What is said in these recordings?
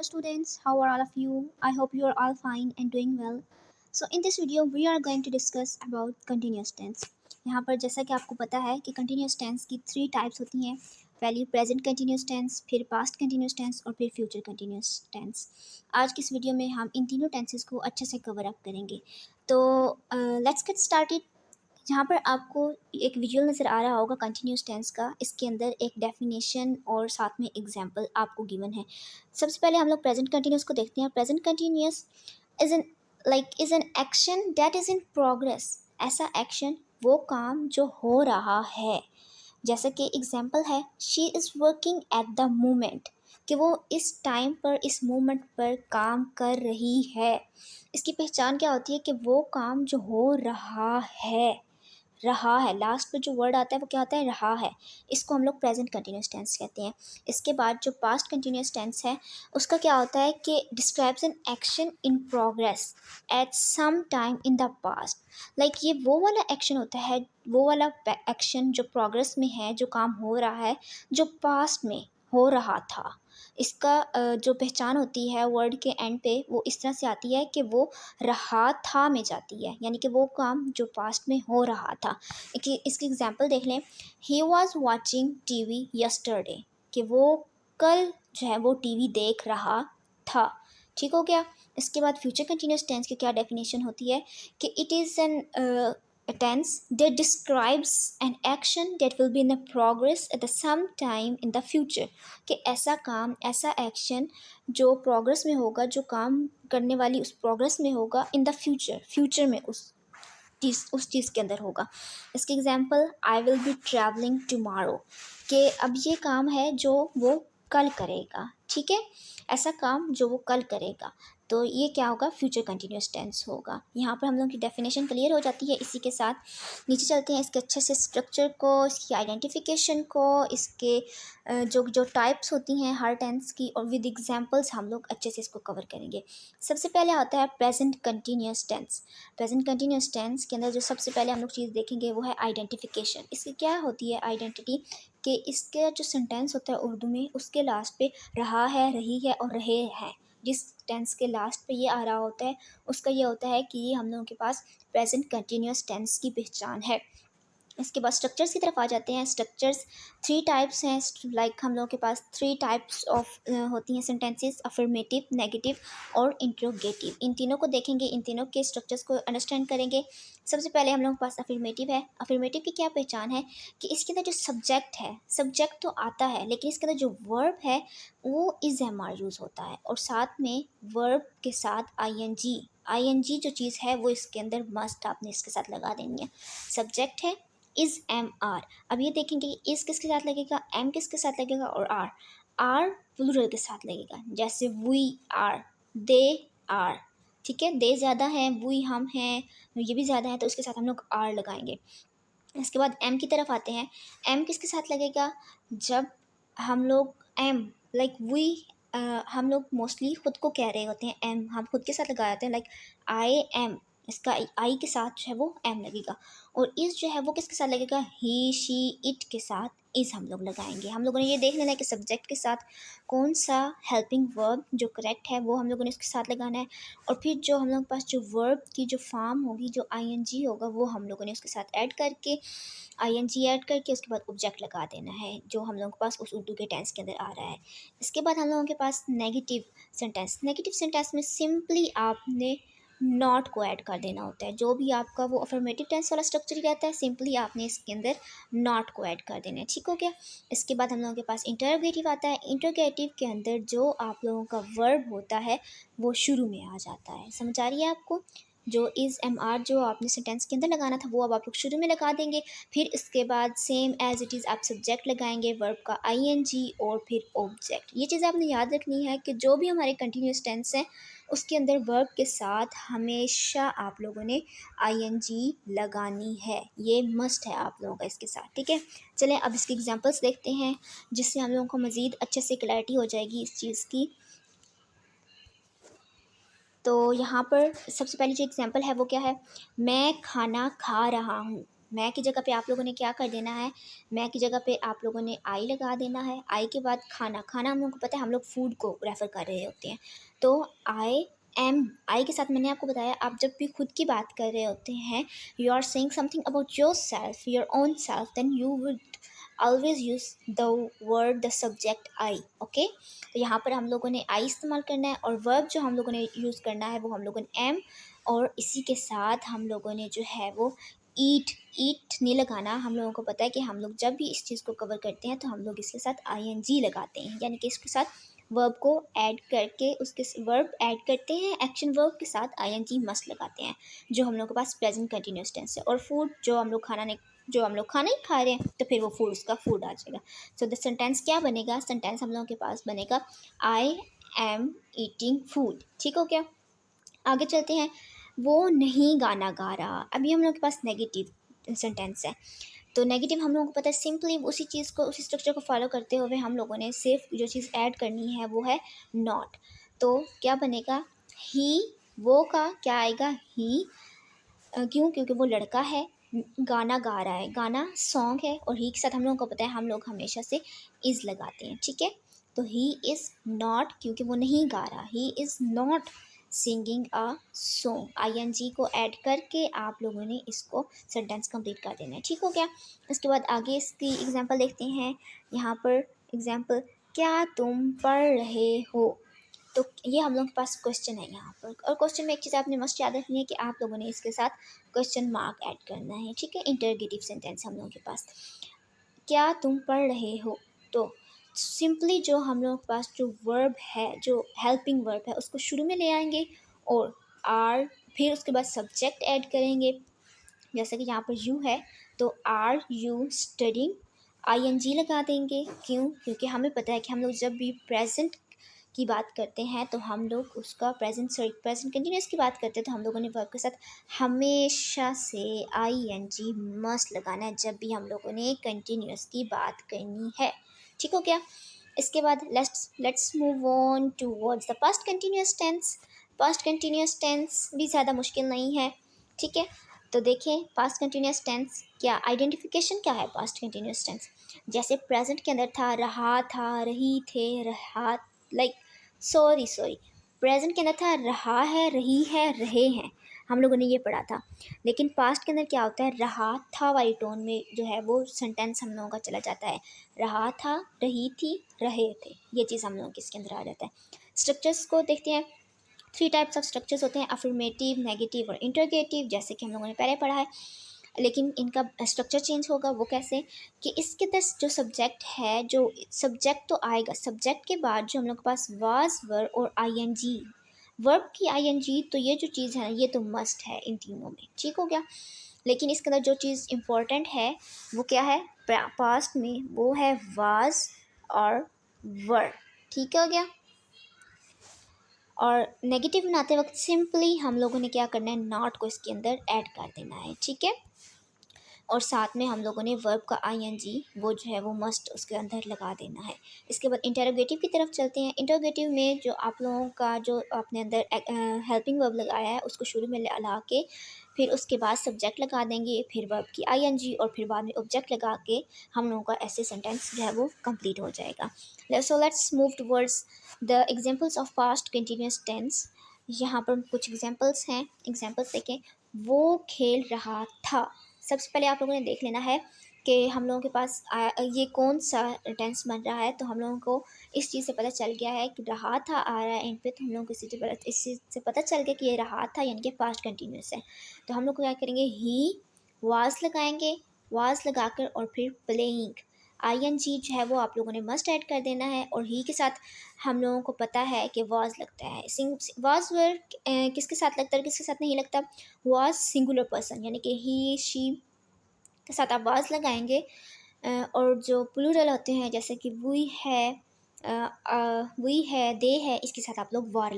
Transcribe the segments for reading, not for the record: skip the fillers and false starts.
students, how are all of you? I hope you are all fine and doing well. So in this video we are going to discuss about continuous tense. यहाँ पर जैसा कि आपको पता है कि continuous tense की 3 types होती हैं, पहली प्रेजेंट कंटिन्यूस टेंस, फिर पास्ट कंटिन्यूस टेंस और फिर फ्यूचर कंटिन्यूस टेंस। आज की इस वीडियो में हम इन तीनों टेंसेस को अच्छे से कवर अप करेंगे। तो लेट्स गेट स्टार्टेड। यहाँ पर आपको एक विजुअल नज़र आ रहा होगा कंटिन्यूस टेंस का। इसके अंदर एक डेफिनेशन और साथ में एग्जांपल आपको गिवन है। सबसे पहले हम लोग प्रेजेंट कंटिन्यूस को देखते हैं। Present continuous is an action that is in progress. ऐसा एक्शन, वो काम जो हो रहा है। जैसे कि एग्जांपल है, she is working at the moment, कि वो इस टाइम पर, इस मोमेंट पर काम कर रही है। इसकी पहचान क्या होती है कि वो काम जो हो रहा है, लास्ट पे जो वर्ड आता है वो क्या होता है, रहा है। इसको हम लोग प्रेजेंट कंटिन्यूस टेंस कहते हैं। इसके बाद जो पास्ट कंटिन्यूस टेंस है उसका क्या होता है कि describes an action in progress at some time in the past. Like ये वो वाला एक्शन होता है, वो वाला एक्शन जो प्रोग्रेस में है, जो काम हो रहा है, जो पास्ट में हो रहा था। इसका जो पहचान होती है वर्ड के एंड पे वो इस तरह से आती है कि वो रहा था में जाती है, यानी कि वो काम जो पास्ट में हो रहा था। इसकी एग्जांपल देख लें, he was watching TV yesterday, कि वो कल जो है वो टीवी देख रहा था। ठीक हो गया। इसके बाद फ्यूचर कंटिन्यूस टेंस की क्या डेफिनेशन होती है कि it is an tense that describes an action that will be in a progress at the some time in the future। कि ऐसा काम, ऐसा एक्शन जो प्रोग्रेस में होगा, जो काम करने वाली उस प्रोग्रेस में होगा इन द फ्यूचर में उस चीज़ के अंदर होगा। इसके example, I will be travelling tomorrow, कि अब ये काम है जो वो कल करेगा। ठीक है, ऐसा काम जो वो कल करेगा, तो ये क्या होगा, फ्यूचर कंटिन्यूस टेंस होगा। यहाँ पर हम लोगों की डेफिनेशन क्लियर हो जाती है। इसी के साथ नीचे चलते हैं इसके अच्छे से स्ट्रक्चर को, इसकी आइडेंटिफिकेशन को, इसके जो जो टाइप्स होती हैं हर टेंस की, और विद एग्जांपल्स हम लोग अच्छे से इसको कवर करेंगे। सबसे पहले आता है present continuous tense. Present continuous tense के अंदर जो सबसे पहले हम लोग चीज़ देखेंगे वो है आइडेंटिफिकेशन। इसकी क्या होती है आइडेंटिटी, कि इसके जो सेंटेंस होता है उर्दू में, उसके लास्ट पे रहा है, रही है और रहे हैं, जिस टेंस के लास्ट पे ये आ रहा होता है उसका ये होता है कि ये हम लोगों के पास प्रेजेंट कंटिन्यूस टेंस की पहचान है। इसके बाद स्ट्रक्चर्स की तरफ आ जाते हैं। स्ट्रक्चर्स 3 टाइप्स हैं। लाइक हम लोगों के पास 3 टाइप्स ऑफ होती हैं सेंटेंसेस, अफर्मेटिव, नेगेटिव और इंट्रोगेटिव। इन तीनों को देखेंगे, इन तीनों के स्ट्रक्चर्स को अंडरस्टैंड करेंगे। सबसे पहले हम लोगों के पास अफर्मेटिव है। अफर्मेटिव की क्या पहचान है कि इसके अंदर जो सब्जेक्ट है, सब्जेक्ट तो आता है लेकिन इसके अंदर जो वर्ब है वो इज एम आर यूज़ होता है, और साथ में वर्ब के साथ आई एन जी जो चीज़ है वो इसके अंदर मस्ट आपने इसके साथ लगा देनी है। सब्जेक्ट है इज़ एम आर। अब ये देखेंगे इज़ किसके साथ लगेगा, एम किसके साथ लगेगा और आर प्लूरल के साथ लगेगा। जैसे वी आर, दे आर। ठीक है, दे ज़्यादा है, वी हम हैं, ये भी ज़्यादा है, तो उसके साथ हम लोग आर लगाएंगे। इसके बाद एम की तरफ आते हैं। एम किसके साथ लगेगा, जब हम लोग एम लाइक वी, हम लोग मोस्टली खुद को कह रहे होते हैं, एम हम खुद के साथ लगाते हैं, लाइक आई एम, इसका आई के साथ जो है वो एम लगेगा। और इस जो है वो किसके साथ लगेगा, ही शी इट के साथ इज़ हम लोग लगाएंगे। हम लोगों ने ये देख लेना है कि सब्जेक्ट के साथ कौन सा हेल्पिंग वर्ब जो करेक्ट है वो हम लोगों ने इसके साथ लगाना है। और फिर जो हम लोग के पास जो वर्ब की जो फॉर्म होगी, जो आईएनजी होगा, वो हम लोगों ने उसके साथ ऐड करके, आईएनजी ऐड करके उसके बाद ऑब्जेक्ट लगा देना है जो हम लोगों के पास उस उर्दू के टेंस के अंदर आ रहा है। इसके बाद हम लोगों के पास नेगेटिव सेंटेंस। नेगेटिव सेंटेंस में सिंपली आपने नॉट को ऐड कर देना होता है। जो भी आपका वो अफर्मेटिव टेंस वाला स्ट्रक्चर रहता है, सिंपली आपने इसके अंदर नॉट को ऐड कर देना है। ठीक हो गया। इसके बाद हम लोगों के पास इंटरोगेटिव आता है। इंटरोगेटिव के अंदर जो आप लोगों का वर्ब होता है वो शुरू में आ जाता है। समझ आ रही है आपको, जो इज़ एम आर जो आपने सेंटेंस के अंदर लगाना था वो अब आप लोग शुरू में लगा देंगे। फिर इसके बाद सेम एज इट इज़ आप सब्जेक्ट लगाएंगे, वर्ब का आईएनजी और फिर ऑब्जेक्ट। ये चीज़ आपने याद रखनी है कि जो भी हमारे कंटिन्यूस टेंस हैं उसके अंदर वर्ब के साथ हमेशा आप लोगों ने आईएनजी लगानी है। ये मस्ट है आप लोगों का इसके साथ। ठीक है, चलें अब इसके एग्जांपल्स देखते हैं जिससे हम लोगों को मज़ीद अच्छे से क्लैरिटी हो जाएगी इस चीज़ की। तो यहाँ पर सबसे पहली जो एग्जांपल है वो क्या है, मैं खाना खा रहा हूँ। मैं की जगह पे आप लोगों ने क्या कर देना है, मैं की जगह पे आप लोगों ने आई लगा देना है। आई के बाद खाना, खाना हम लोगों को पता है, हम लोग फूड को रेफ़र कर रहे होते हैं। तो आई एम, आई के साथ मैंने आपको बताया, आप जब भी खुद की बात कर रहे होते हैं, you are saying something about yourself, your own self, then you would always use the word the subject I. Okay, तो यहाँ पर हम लोगों ने आई इस्तेमाल करना है, और वर्ब जो हम लोगों ने यूज़ करना है वो हम लोगों ने एम, और इसी के साथ हम लोगों ने जो है वो ईट, ईट नहीं लगाना। हम लोगों को पता है कि हम लोग जब भी इस चीज़ को कवर करते हैं तो हम लोग इसके साथ आई एन जी लगाते हैं, यानी कि इसके साथ वर्ब को ऐड करके, उसके वर्ब ऐड करते हैं, एक्शन वर्ब के साथ आई एन जी मस्ट लगाते हैं, जो हम लोग के पास प्रेजेंट कंटिन्यूस टेंस है। और फूड, जो हम लोग खाना नहीं, जो हम लोग खाना ही खा रहे हैं, तो फिर वो फूड, उसका फूड आ जाएगा। सो द सेंटेंस क्या बनेगा, सेंटेंस हम लोगों के पास बनेगा आई एम ईटिंग फूड। ठीक हो क्या, आगे चलते हैं। वो नहीं गाना गा रहा, अभी हम लोग के पास नेगेटिव सेंटेंस है। तो नेगेटिव हम लोगों को पता है, सिंपली उसी चीज़ को, उसी स्ट्रक्चर को फॉलो करते हुए हम लोगों ने सिर्फ जो चीज़ ऐड करनी है वो है नॉट। तो क्या बनेगा, ही, वो का क्या आएगा, ही। क्यों, क्योंकि वो लड़का है, गाना गा रहा है, गाना सॉन्ग है, और ही के साथ हम लोगों को पता है हम लोग हमेशा से इज़ लगाते हैं। ठीक है, तो ही इज़ नॉट, क्योंकि वो नहीं गा रहा, he is not singing a song. I N G को ऐड करके आप लोगों ने इसको सेंटेंस कंप्लीट कर देना है। ठीक हो गया, इसके बाद आगे इसकी एग्जांपल देखते हैं। यहाँ पर एग्जांपल, क्या तुम पढ़ रहे हो, तो ये हम लोग के पास क्वेश्चन है यहाँ पर। और क्वेश्चन में एक चीज़ आपने मस्ट याद रखनी है कि आप लोगों ने इसके साथ क्वेश्चन मार्क ऐड करना है। ठीक है, इंटरगेटिव सेंटेंस हम लोगों के पास, क्या तुम पढ़ रहे हो, तो सिंपली जो हम लोगों के पास जो वर्ब है, जो हेल्पिंग वर्ब है, उसको शुरू में ले आएंगे, और आर, फिर उसके बाद सब्जेक्ट ऐड करेंगे। जैसे कि यहाँ पर यू है, तो are you studying, I N G लगा देंगे। क्यों, क्योंकि हमें पता है कि हम लोग जब भी प्रेजेंट की बात करते हैं तो हम लोग उसका प्रेजेंट कंटिन्यूस की बात करते हैं, तो हम लोगों ने वर्ब के साथ हमेशा से आई एन जी मस्ट लगाना है जब भी हम लोगों ने कंटिन्यूस की बात करनी है। ठीक हो गया, इसके बाद let's move on towards the past continuous tense. Past continuous tense भी ज़्यादा मुश्किल नहीं है। ठीक है, तो देखें पास्ट कंटिन्यूस टेंस क्या आइडेंटिफिकेशन क्या है पास्ट कंटिन्यूस टेंस। जैसे प्रेजेंट के अंदर था, रहा था, रही थे, रहा, लाइक सॉरी, प्रेजेंट के अंदर था, रहा है, रही है, रहे हैं, हम लोगों ने ये पढ़ा था। लेकिन पास्ट के अंदर क्या होता है, रहा था वाली टोन में जो है वो सेंटेंस हम लोगों का चला जाता है। रहा था, रही थी, रहे थे, ये चीज़ हम लोगों के इसके अंदर आ जाता है। स्ट्रक्चर्स को देखते हैं। 3 टाइप्स ऑफ स्ट्रक्चर्स होते हैं, अफर्मेटिव, नेगेटिव और इंटरगेटिव, जैसे कि हम लोगों ने पहले पढ़ा है। लेकिन इनका स्ट्रक्चर चेंज होगा, वो कैसे, कि इसके अंदर जो सब्जेक्ट है, जो सब्जेक्ट तो आएगा, सब्जेक्ट के बाद जो हम लोग के पास वाज, वर और आई एन जी, वर्ब की आई एन जी, तो ये जो चीज़ है ये तो मस्ट है इन तीनों में। ठीक हो गया, लेकिन इसके अंदर जो चीज़ इम्पोर्टेंट है वो क्या है पास्ट में, वो है वाज और वर। ठीक हो गया, और नेगेटिव बनाते वक्त सिंपली हम लोगों ने क्या करना है, नॉट को इसके अंदर ऐड कर देना है। ठीक है, और साथ में हम लोगों ने वर्ब का आई एन जी वो जो है वो मस्ट उसके अंदर लगा देना है। इसके बाद इंटरोगेटिव की तरफ चलते हैं। इंटरोगेटिव में जो आप लोगों का जो अपने अंदर हेल्पिंग वर्ब लगाया है उसको शुरू में ला के, फिर उसके बाद सब्जेक्ट लगा देंगे, फिर वर्ब की आई एन जी, और फिर बाद में ऑब्जेक्ट लगा के हम लोगों का ऐसे सेंटेंस जो है वो कंप्लीट हो जाएगा। So let's move towards the examples of past continuous tense. यहाँ पर कुछ एग्जांपल्स हैं, एग्जांपल्स देखें। वो खेल रहा था, सबसे पहले आप लोगों ने देख लेना है कि हम लोगों के पास ये कौन सा टेंस बन रहा है। तो हम लोगों को इस चीज़ से पता चल गया है कि रहा था आ रहा है एंड पे, तो हम लोगों को इस चीज़ से पता चल गया कि ये रहा था यानी कि पास्ट कंटिन्यूस है। तो हम लोग को क्या करेंगे, ही वाज लगाएंगे, वाज लगाकर और फिर प्लेइंग, आई एन जी जो है वो आप लोगों ने मस्ट ऐड कर देना है। और ही के साथ हम लोगों को पता है कि वाज लगता है, वाज वर किसके साथ लगता है, किसके साथ नहीं लगता, वाज सिंगुलर पर्सन यानी कि ही, शी के साथ आप वाज लगाएंगे। और जो प्लूरल होते हैं जैसे कि वी है, दे है, इसके साथ आप लोग वर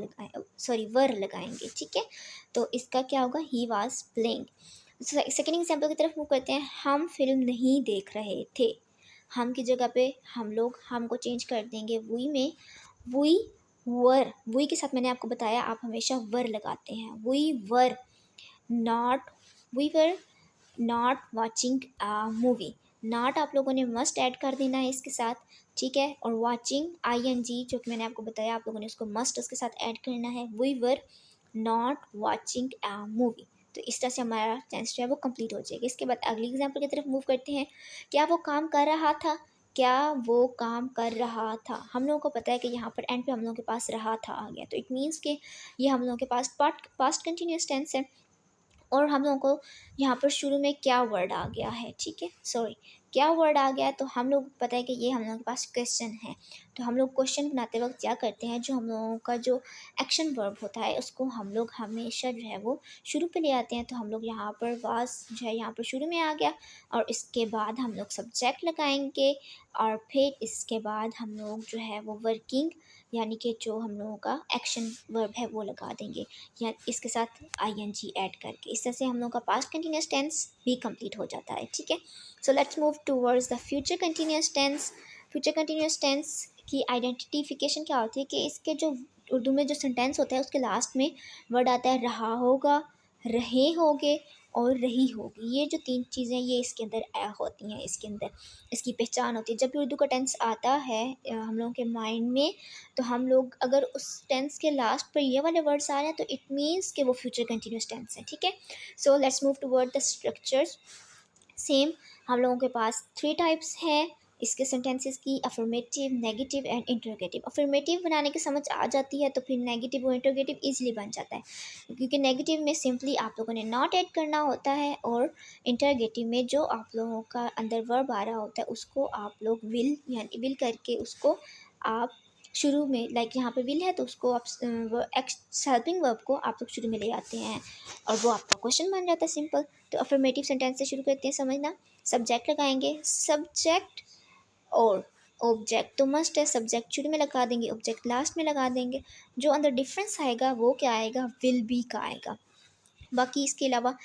लगाएंगे। ठीक है, तो इसका क्या होगा, he was playing. Second example की तरफ वो करते हैं। हम फिल्म नहीं देख रहे थे, हम की जगह पे हम लोग हम को चेंज कर देंगे वी में, वी वर, वी के साथ मैंने आपको बताया आप हमेशा वर लगाते हैं, we were not, we were not watching movie, not आप लोगों ने मस्ट ऐड कर देना है इसके साथ, ठीक है। और वॉचिंग ING जो कि मैंने आपको बताया, आप लोगों ने उसको मस्ट उसके साथ ऐड करना है। We were not watching movie. तो इस तरह से हमारा टेंस जो है वो कंप्लीट हो जाएगा। इसके बाद अगली एग्जाम्पल की तरफ मूव करते हैं। क्या वो काम कर रहा था, क्या वो काम कर रहा था। हम लोगों को पता है कि यहाँ पर एंड पे हम लोगों के पास रहा था आ गया, तो इट मीन्स कि ये हम लोगों के पास पास्ट कंटिन्यूस टेंस है। और हम लोगों को यहाँ पर शुरू में क्या वर्ड आ गया है, ठीक है, सॉरी, क्या वर्ड आ गया है, तो हम लोग पता है कि ये हम लोगों के पास क्वेश्चन है। तो हम लोग क्वेश्चन बनाते वक्त क्या करते हैं, जो हम लोगों का जो एक्शन वर्ब होता है उसको हम लोग हमेशा जो है वो शुरू पे ले आते हैं। तो हम लोग यहाँ पर वाज जो है यहाँ पर शुरू में आ गया, और इसके बाद हम लोग सब्जेक्ट लगाएंगे, और फिर इसके बाद हम लोग जो है वो वर्किंग यानी कि जो हम लोगों का एक्शन वर्ब है वो लगा देंगे, या इसके साथ ING ऐड करके। इस तरह से हम लोग का पास्ट कंटिन्यूस टेंस भी कंप्लीट हो जाता है, ठीक है। So let's move towards the future continuous tense. Future continuous tense की आइडेंटिफिकेशन क्या होती है कि इसके जो उर्दू में जो सेंटेंस होता है उसके लास्ट में वर्ड आता है रहा होगा, रहे होगे और रही होगी। ये जो तीन चीज़ें ये इसके अंदर होती हैं, इसके अंदर इसकी पहचान होती है। जब भी उर्दू का टेंस आता है हम लोगों के माइंड में, तो हम लोग अगर उस टेंस के लास्ट पर ये वाले वर्ड्स आ रहे हैं तो इट मीन्स कि वो फ्यूचर कंटिन्यूस टेंस है, ठीक है। So let's move toward the structures. Same हम लोगों के पास 3 टाइप्स हैं इसके सेंटेंसेस की, affirmative, negative and interrogative. Affirmative बनाने की समझ आ जाती है तो फिर नेगेटिव और इंटरोगेटिव इजीली बन जाता है, क्योंकि नेगेटिव में सिंपली आप लोगों ने नॉट ऐड करना होता है, और इंटरोगेटिव में जो आप लोगों का अंदर वर्ब आ रहा होता है उसको आप लोग विल यानी विल करके उसको आप शुरू में, लाइक यहाँ पे विल है तो उसको आप हेल्पिंग वर्ब को आप लोग शुरू में ले आते हैं, और वो आपका क्वेश्चन बन जाता है सिंपल। तो अफर्मेटिव सेंटेंस से शुरू करते हैं समझना। सब्जेक्ट लगाएंगे, सब्जेक्ट और ऑब्जेक्ट तो मस्ट है, सब्जेक्ट शुरू में लगा देंगे, ऑब्जेक्ट लास्ट में लगा देंगे। जो अंदर डिफरेंस आएगा वो क्या आएगा, विल बी का आएगा। बाकी इसके अलावा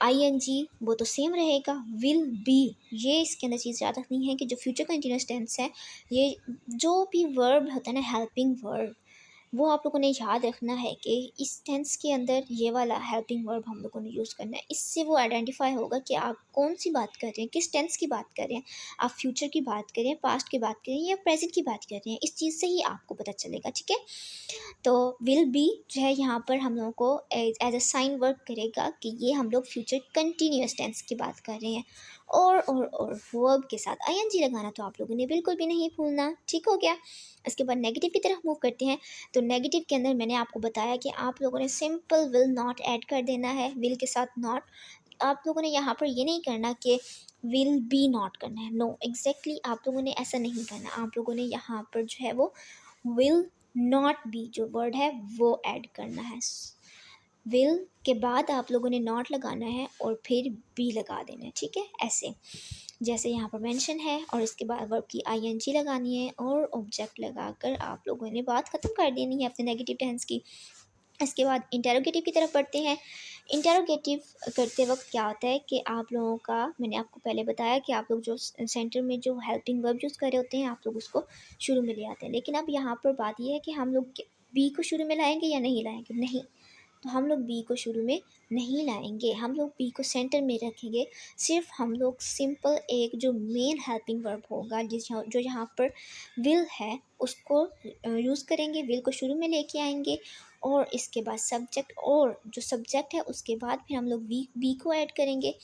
ING वो तो सेम रहेगा, विल बी ये इसके अंदर चीज़ याद रखनी है कि जो फ्यूचर कंटिन्यूस टेंस है, ये जो भी वर्ब होता है ना हेल्पिंग वर्ब, वो आप लोगों ने याद रखना है कि इस टेंस के अंदर ये वाला हेल्पिंग वर्ब हम लोगों ने यूज़ करना है। इससे वो आइडेंटिफाई होगा कि आप कौन सी बात कर रहे हैं, किस टेंस की बात कर रहे हैं, आप फ्यूचर की बात कर रहे हैं, पास्ट की बात कर रहे हैं या प्रेजेंट की बात कर रहे हैं। इस चीज़ से ही आपको पता चलेगा, ठीक है। तो विल बी जो है यहाँ पर हम लोगों को एज अ साइन वर्क करेगा कि ये हम लोग फ्यूचर कंटिन्यूस टेंस की बात कर रहे हैं। और वर्ब के साथ ING लगाना तो आप लोगों ने बिल्कुल भी नहीं भूलना, ठीक हो गया। इसके बाद नेगेटिव की तरफ मूव करते हैं। तो नेगेटिव के अंदर मैंने आपको बताया कि आप लोगों ने सिंपल विल नॉट ऐड कर देना है, विल के साथ नॉट। आप लोगों ने यहाँ पर ये नहीं करना कि विल बी नॉट करना है, नो एग्जैक्टली आप लोगों ने ऐसा नहीं करना। आप लोगों ने यहाँ पर जो है वो विल नॉट बी जो वर्ड है वो ऐड करना है। विल के बाद आप लोगों ने नॉट लगाना है और फिर बी लगा देना है, ठीक है, ऐसे जैसे यहाँ पर मेंशन है। और इसके बाद वर्ब की ING लगानी है और ऑब्जेक्ट लगाकर आप लोगों ने बात ख़त्म कर देनी है अपने नेगेटिव टेंस की। इसके बाद इंटेरोगेटिव की तरफ बढ़ते हैं। इंटेरोगेटिव करते वक्त क्या होता है कि आप लोगों का, मैंने आपको पहले बताया कि आप लोग जो सेंटर में जो हेल्पिंग वर्ब यूज़ कर रहे होते हैं आप लोग उसको शुरू में ले आते हैं, लेकिन अब यहाँ पर बात यह है कि हम लोग बी को शुरू में लाएंगे या नहीं लाएंगे, नहीं। तो हम लोग बी को शुरू में नहीं लाएंगे, हम लोग बी को सेंटर में रखेंगे। सिर्फ हम लोग सिंपल एक जो मेन हेल्पिंग वर्ब होगा जो यहाँ पर विल है उसको यूज़ करेंगे, विल को शुरू में लेके आएंगे, और इसके बाद सब्जेक्ट, और जो सब्जेक्ट है उसके बाद फिर हम लोग बी को ऐड करेंगे।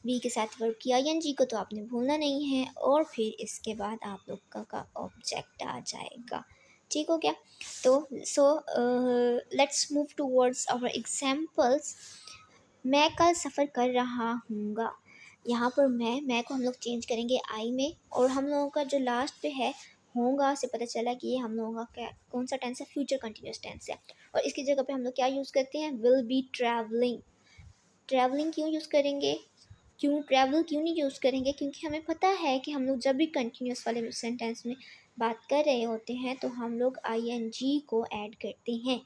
बी के साथ वर्ब की ING को तो आपने भूलना नहीं है, और फिर इसके बाद आप लोग का ऑब्जेक्ट आ जाएगा, ठीक हो गया। तो let's move towards our examples. मैं कल सफ़र कर रहा हूँगा, यहाँ पर मैं को हम लोग चेंज करेंगे आई में, और हम लोगों का जो लास्ट पे है होगा से पता चला कि ये हम लोगों का क्या कौन सा टेंस है, फ्यूचर कंटिन्यूस टेंस है। और इसकी जगह पे हम लोग क्या यूज़ करते हैं, विल बी ट्रैवलिंग। ट्रैवलिंग क्यों यूज़ करेंगे, क्यों ट्रैवल क्यों नहीं यूज़ करेंगे, क्योंकि हमें पता है कि हम लोग जब भी कंटिन्यूस वाले सेंटेंस में बात कर रहे होते हैं तो हम लोग ING को ऐड करते हैं,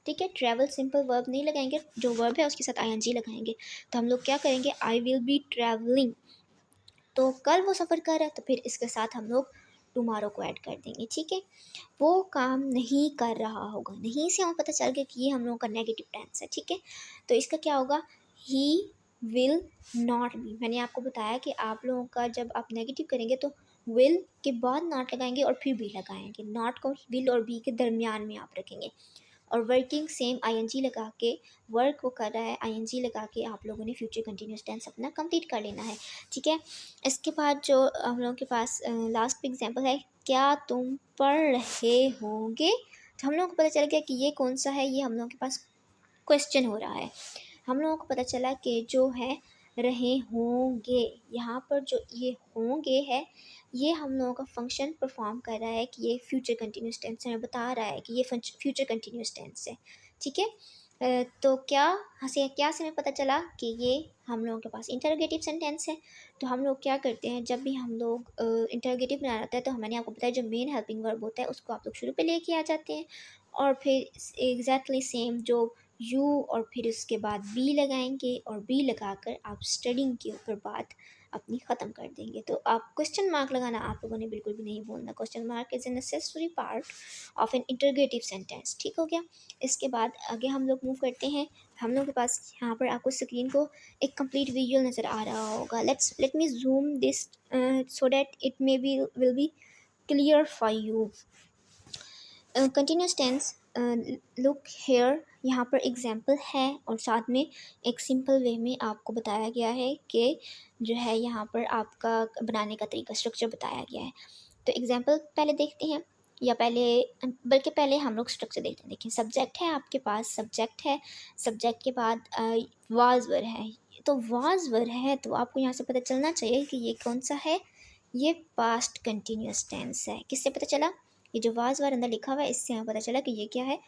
ठीक है। ट्रैवल सिंपल वर्ब नहीं लगाएंगे, जो वर्ब है उसके साथ ING लगाएंगे। तो हम लोग क्या करेंगे, आई विल बी ट्रैवलिंग, तो कल वो सफ़र कर रहा है तो फिर इसके साथ हम लोग टुमारो को ऐड कर देंगे, ठीक है। वो काम नहीं कर रहा होगा, नहीं से हमें पता चल गया कि ये हम लोगों का नेगेटिव टेंस है, ठीक है। तो इसका क्या होगा, ही विल नॉट बी। मैंने आपको बताया कि आप लोगों का जब आप नेगेटिव करेंगे तो विल के बाद नॉट लगाएंगे और फिर बी लगाएंगे, नॉट को विल और बी के दरमियान में आप रखेंगे। और वर्किंग सेम आईएनजी लगा के, वर्क को कर रहा है आईएनजी लगा के आप लोगों ने फ्यूचर कंटिन्यूस टेंस अपना कंप्लीट कर लेना है, ठीक है। इसके बाद जो हम लोगों के पास लास्ट एग्जांपल है, क्या तुम पढ़ रहे होगे। तो हम लोगों को पता चल गया कि ये कौन सा है, ये हम लोगों के पास क्वेश्चन हो रहा है। हम लोगों को पता चला कि जो है रहे होंगे, यहाँ पर जो ये होंगे है, ये हम लोगों का फंक्शन परफॉर्म कर रहा है कि ये फ्यूचर कंटिन्यूस टेंस हमें बता रहा है कि ये फ्यूचर कंटिन्यूस टेंस है, ठीक है। तो क्या से हमें पता चला कि ये हम लोगों के पास इंटरोगेटिव सेंटेंस है। तो हम लोग क्या करते हैं, जब भी हम लोग इंटरोगेटिव बनाना होता है तो मैंने आपको बताया जो मेन हेल्पिंग वर्ब होता है उसको आप लोग शुरू पे लेके आ जाते हैं, और फिर एग्जैक्टली सेम जो यू और फिर उसके बाद बी लगाएंगे, और बी लगाकर आप स्टडिंग के ऊपर बात अपनी ख़त्म कर देंगे। तो आप क्वेश्चन मार्क लगाना आप लोगों ने बिल्कुल भी नहीं बोलना, question mark is a necessary part of an interrogative sentence, ठीक हो गया। इसके बाद आगे हम लोग मूव करते हैं। हम लोग के पास यहाँ पर आपको स्क्रीन को एक कंप्लीट विजुअल नज़र आ रहा होगा। Let me zoom this so that it may be will be clear for you. Continuous tense, look here, यहाँ पर एग्जाम्पल है और साथ में एक सिंपल वे में आपको बताया गया है कि जो है यहाँ पर आपका बनाने का तरीका स्ट्रक्चर बताया गया है। तो एग्जाम्पल पहले देखते हैं, या पहले हम लोग स्ट्रक्चर देखते हैं। देखिए सब्जेक्ट है आपके पास, सब्जेक्ट है, सब्जेक्ट के बाद वाज वर्ब है। तो वाज वर्ब है तो आपको यहाँ से पता चलना चाहिए कि ये कौन सा है, ये पास्ट कंटिन्यूस टेंस है। किससे पता चला, ये जो वाज वर्ब अंदर लिखा हुआ है इससे हमें पता चला कि ये क्या है,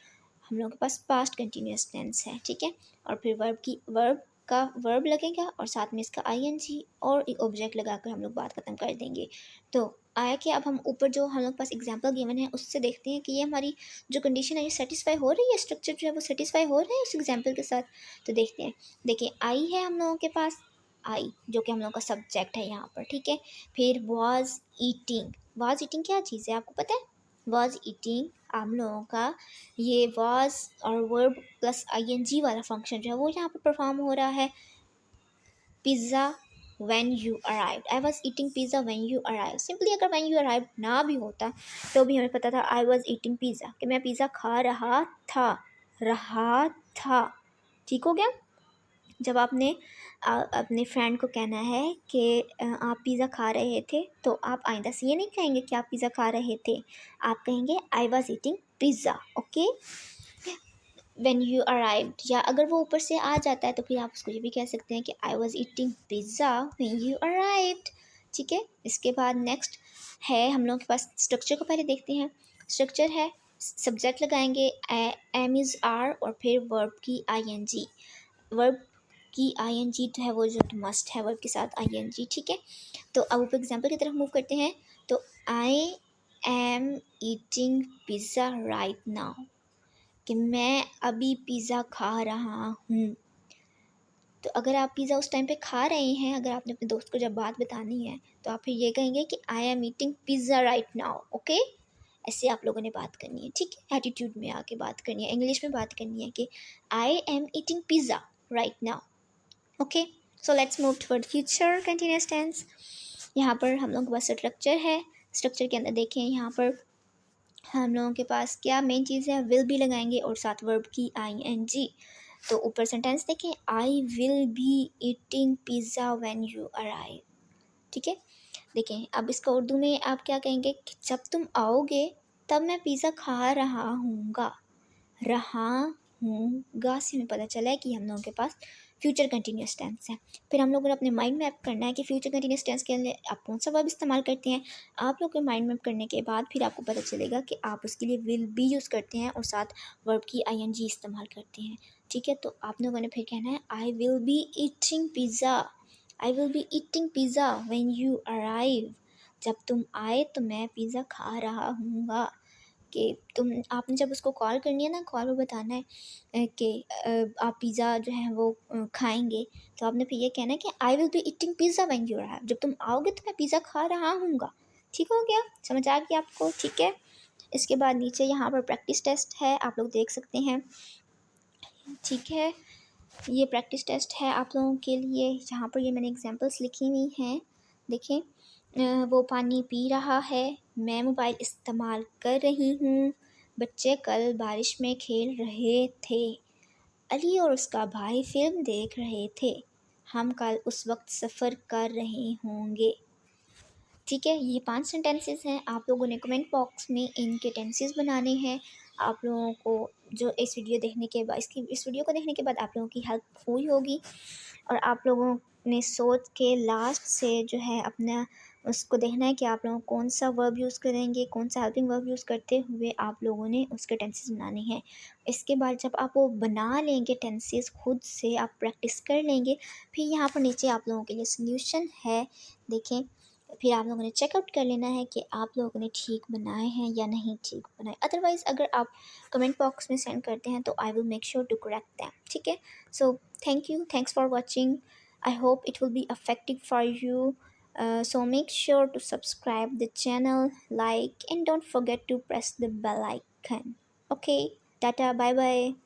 हम लोगों के पास पास्ट कंटिन्यूस टेंस है, ठीक है। और फिर वर्ब का वर्ब लगेगा और साथ में इसका आईएनजी और एक ऑब्जेक्ट लगाकर हम लोग बात खत्म कर देंगे। तो आया कि अब हम ऊपर जो हम लोग के पास एग्जांपल गिवन है उससे देखते हैं कि ये हमारी जो कंडीशन है ये सेटिस्फाई हो रही है, स्ट्रक्चर जो है वो सेटिस्फाई हो रहा है उस एग्जांपल के साथ। तो देखते हैं, देखिए आई है हम लोगों के पास, आई जो कि हम लोगों का सब्जेक्ट है यहाँ पर, ठीक है। फिर वाज ईटिंग क्या चीज़ है आपको पता है, वाज ईटिंग हम लोगों का ये वाज और वर्ब प्लस आईएनजी वाला फंक्शन जो है वो यहाँ पर परफॉर्म हो रहा है। Pizza when you arrived, I was eating pizza when you arrived। Simply अगर when you arrived ना भी होता तो भी हमें पता था I was eating pizza, कि मैं पिज़्ज़ा खा रहा था, ठीक हो गया। जब आपने अपने फ्रेंड को कहना है कि आप पिज़्ज़ा खा रहे थे, तो आप आइंदा से ये नहीं कहेंगे कि आप पिज़्ज़ा खा रहे थे, आप कहेंगे I was eating pizza, okay. When you arrived, या अगर वो ऊपर से आ जाता है तो फिर आप उसको ये भी कह सकते हैं कि I was eating pizza when you arrived, ठीक है। इसके बाद नेक्स्ट है हम लोगों के पास, स्ट्रक्चर को पहले देखते हैं। स्ट्रक्चर है सब्जेक्ट लगाएंगे एम इज़ आर और फिर वर्ब की आईएनजी, वर्ब की आईएनजी तो है वो जो मस्ट है वर्ब के साथ आईएनजी, ठीक है। तो अब ऊपर एग्जाम्पल की तरफ मूव करते हैं। तो आई am eating pizza right now, कि मैं अभी पिज़्ज़ा खा रहा हूँ। तो अगर आप पिज़्ज़ा उस टाइम पे खा रहे हैं, अगर आपने अपने दोस्त को जब बात बतानी है तो आप फिर ये कहेंगे कि I am eating pizza right now, okay. ऐसे आप लोगों ने बात करनी है, ठीक है, एटीट्यूड में आके बात करनी है, इंग्लिश में बात करनी है कि I am eating pizza right now, okay. So let's move toward future continuous tense. यहाँ पर हम लोग के पास स्ट्रक्चर है, स्ट्रक्चर के अंदर देखें यहाँ पर हम लोगों के पास क्या मेन चीज़ है, विल भी लगाएंगे और साथ वर्ब की आईएनजी। तो ऊपर सेंटेंस देखें, I will be eating pizza when you arrive, ठीक है। देखें अब इसका उर्दू में आप क्या कहेंगे कि जब तुम आओगे तब मैं पिज़्ज़ा खा रहा हूँगा से हमें पता चला है कि हम लोगों के पास फ्यूचर कंटिन्यूस टेंस है। फिर हम लोगों ने अपने माइंड मैप करना है कि फ्यूचर कंटिन्यूस टेंस के लिए आप कौन सा वर्ब इस्तेमाल करते हैं। आप लोग के माइंड मैप करने के बाद फिर आपको पता चलेगा कि आप उसके लिए विल बी यूज़ करते हैं और साथ वर्ब की आईएनजी इस्तेमाल करते हैं, ठीक है। तो आप लोगों ने फिर कहना है I will be eating pizza when you arrive, जब तुम आए तो मैं पिज़्ज़ा खा रहा हूँगा। कि आपने जब उसको कॉल करनी है ना, कॉल पर बताना है कि आप पिज़्ज़ा जो है वो खाएंगे, तो आपने फिर ये कहना है कि I will be eating pizza when you arrive, जब तुम आओगे तो मैं पिज़्ज़ा खा रहा हूँगा, ठीक हो गया, समझ आ गया आपको, ठीक है। इसके बाद नीचे यहाँ पर प्रैक्टिस टेस्ट है, आप लोग देख सकते हैं, ठीक है। ये प्रैक्टिस टेस्ट है आप लोगों के लिए, जहाँ पर ये मैंने एग्जांपल्स लिखी हुई हैं। देखें, वो पानी पी रहा है, मैं मोबाइल इस्तेमाल कर रही हूँ, बच्चे कल बारिश में खेल रहे थे, अली और उसका भाई फिल्म देख रहे थे, हम कल उस वक्त सफ़र कर रहे होंगे। ठीक है, ये 5 सेंटेंसेस हैं। आप लोगों ने कमेंट बॉक्स में इनके टेंसेस बनाने हैं। आप लोगों को जो इस वीडियो देखने के बाद, इस वीडियो को देखने के बाद आप लोगों की हेल्प हुई होगी, और आप लोगों ने सोच के लास्ट से जो है अपना उसको देखना है कि आप लोग कौन सा वर्ब यूज़ करेंगे, कौन सा हेल्पिंग वर्ब यूज़ करते हुए आप लोगों ने उसके टेंसेस बनाने हैं। इसके बाद जब आप वो बना लेंगे टेंसेस खुद से, आप प्रैक्टिस कर लेंगे, फिर यहाँ पर नीचे आप लोगों के लिए सोल्यूशन है, देखें। फिर आप लोगों ने चेकआउट कर लेना है कि आप लोगों ने ठीक बनाए हैं या नहीं ठीक बनाए। अदरवाइज़ अगर आप कमेंट बॉक्स में सेंड करते हैं तो I will make sure to correct them. ठीक है, so thank you, thanks for watching. I hope it will be effective for you. So make sure to subscribe the channel, like, and don't forget to press the bell icon. Okay, tata, bye bye.